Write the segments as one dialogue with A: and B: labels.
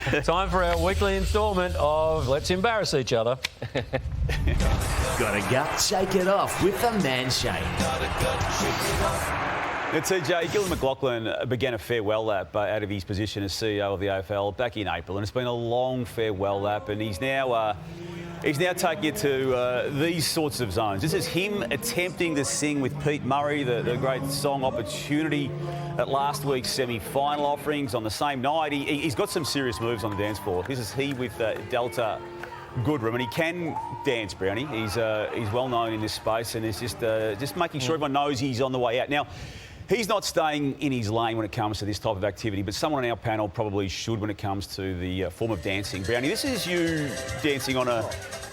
A: Time for our weekly instalment of Let's Embarrass Each Other.
B: Got a gut? Shake it off with the man shake.
C: Now, TJ, Gillon McLaughlin began a farewell lap out of his position as CEO of the AFL back in April, and it's been a long farewell lap, and he's now taking it to these sorts of zones. This is him attempting to sing with Pete Murray, the great song Opportunity, at last week's semi-final offerings on the same night. He's got some serious moves on the dance floor. This is he with Delta Goodrum, and he can dance, Brownie. He's well known in this space, and it's just making sure everyone knows he's on the way out. Now, he's not staying in his lane when it comes to this type of activity, but someone on our panel probably should when it comes to the form of dancing. Brownie, this is you dancing on a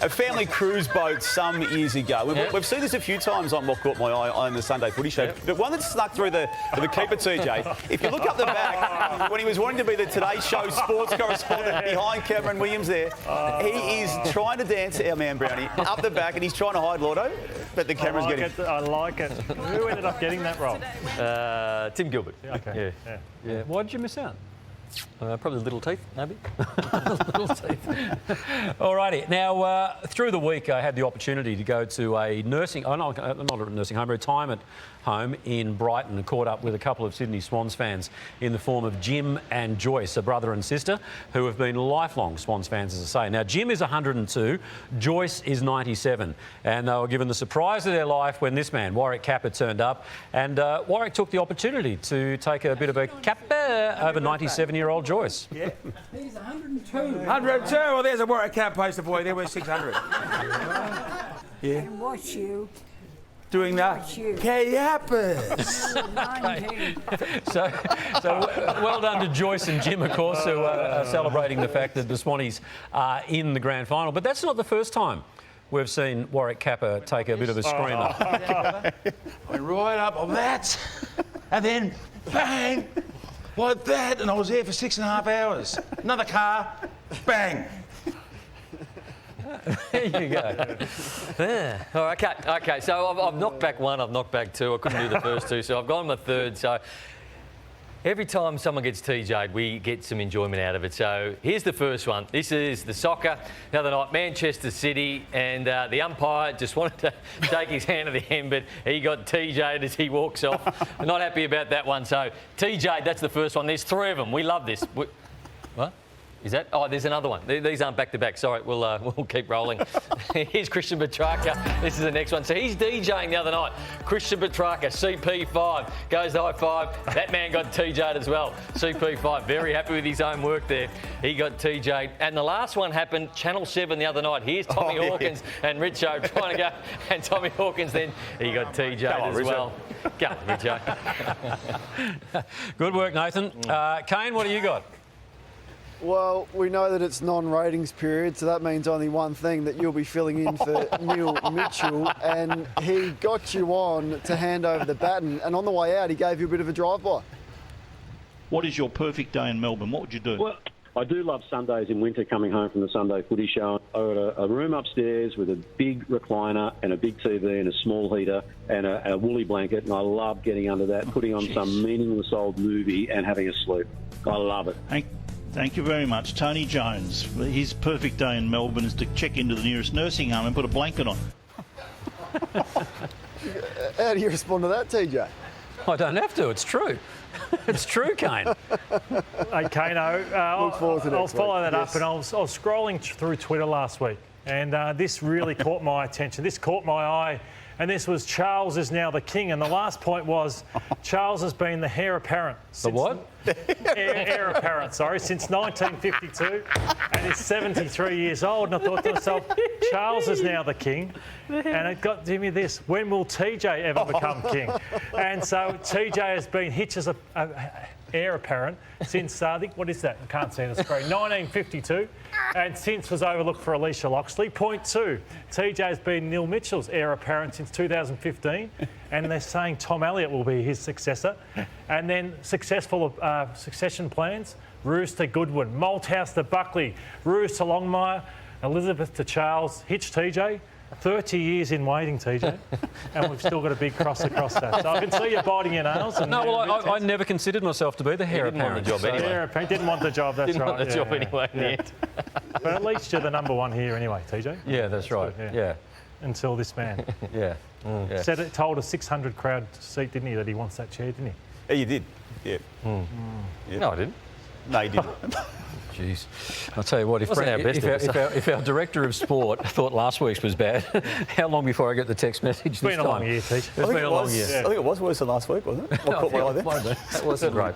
C: family cruise boat some years ago. We've seen this a few times on What Caught My Eye on the Sunday Footy Show. The one that snuck through the keeper, TJ, if you look up the back, when he was wanting to be the Today Show sports correspondent behind Cameron Williams there, he is trying to dance, our man Brownie, up the back, and he's trying to hide Llordo, but the camera's getting...
D: I like it. Who ended up getting that role?
A: Tim Gilbert.
D: Okay.
A: Yeah. Why did you miss out?
E: Probably Little Teeth, maybe.
A: Little teeth. Alrighty. Now, through the week, I had the opportunity to go to a nursing, not a nursing home, a retirement home in Brighton, and caught up with a couple of Sydney Swans fans in the form of Jim and Joyce, a brother and sister, who have been lifelong Swans fans, as I say. Now, Jim is 102, Joyce is 97, and they were given the surprise of their life when this man, Warwick Capper, turned up, and Warwick took the opportunity to take a bit of a capper over 97-year-old Joyce.
F: Yeah. He's 102. 102? Well, there's a Warwick Cap poster for you. There was 600. Yeah.
G: And watch you.
F: Doing that. Kayappers.
A: So well done to Joyce and Jim, of course, who are celebrating the fact that the Swannies are in the grand final. But that's not the first time we've seen Warwick Capper take a bit of a screamer.
F: Went right up on that, and then bang, like that, and I was there for 6.5 hours. Another car, bang.
A: There you go.
E: Yeah. All right, okay. So I've knocked back one, I've knocked back two. I couldn't do the first two, so I've gone my third. So every time someone gets TJ'd, we get some enjoyment out of it. So here's the first one. This is the soccer. The other night, Manchester City, and the umpire just wanted to take his hand to the end, but he got TJ'd as he walks off. I'm not happy about that one. So TJ'd, that's the first one. There's three of them. We love this. What? Is that? Oh, there's another one. These aren't back-to-back. Sorry, we'll keep rolling. Here's Christian Petrarca. This is the next one. So he's DJing the other night. Christian Petrarca, CP5, goes to high five. That man got TJ'd as well. CP5, very happy with his own work there. He got TJ'd. And the last one happened, Channel 7 the other night. Here's Tommy Hawkins and Richo trying to go. And Tommy Hawkins then, he got TJ'd as well. Go on, Richo.
A: Good work, Nathan. Kane, what do you got?
H: Well, we know that it's non-ratings period, so that means only one thing, that you'll be filling in for Neil Mitchell, and he got you on to hand over the baton, and on the way out he gave you a bit of a drive-by.
I: What is your perfect day in Melbourne? What would you do?
J: Well, I do love Sundays in winter, coming home from the Sunday Footy Show. I've got a room upstairs with a big recliner and a big TV and a small heater and a woolly blanket, and I love getting under that, putting on some meaningless old movie and having a sleep. I love it.
I: Thank you very much. Tony Jones, his perfect day in Melbourne is to check into the nearest nursing home and put a blanket on.
H: How do you respond to that, TJ?
A: I don't have to, it's true. It's true, Kane.
D: Hey, Kano, I'll follow that up. And I was scrolling through Twitter last week, and this really caught my attention. This caught my eye, and this was Charles is now the king. And the last point was Charles has been the heir apparent.
A: The what?
D: Heir apparent, since 1952, and he's 73 years old. And I thought to myself, Charles is now the king. And it got to me this: when will TJ ever become king? And so TJ has been Hitch's heir apparent since, I think, what is that? I can't see on the screen. 1952, and since was overlooked for Alicia Loxley. Point two, TJ has been Neil Mitchell's heir apparent since 2015, and they're saying Tom Elliott will be his successor. And then successful succession plans: Roos to Goodwin, Malthouse to Buckley, Roos to Longmire, Elizabeth to Charles, Hitch TJ. 30 years in waiting, TJ, and we've still got a big cross across that. So I can see you biting your nails. And
A: No, well, I never considered myself to be the heir
E: didn't want
A: apparent.
E: the job anyway.
D: Heir apparent. Didn't want the job, that's
E: Didn't
D: right.
E: want the job anyway in the end.
D: But at least you're the number one here anyway, TJ.
A: Yeah, that's right.
D: good,
A: Yeah,
D: Until this man
A: yeah. Yeah.
D: said it, told a 600 crowd seat, didn't he, that he wants that chair, didn't he?
C: Yeah, you did. Yeah.
E: No, I didn't.
C: No, you didn't.
A: Jeez. I'll tell you what,
E: Wasn't our best
A: if our director of sport thought last week's was bad, how long before I get the text message
D: It's been
A: this
D: a
A: time?
D: long year, TJ.
A: It's been a long year.
C: I think it was worse than last week, wasn't it? What caught my eye there?
A: That wasn't great.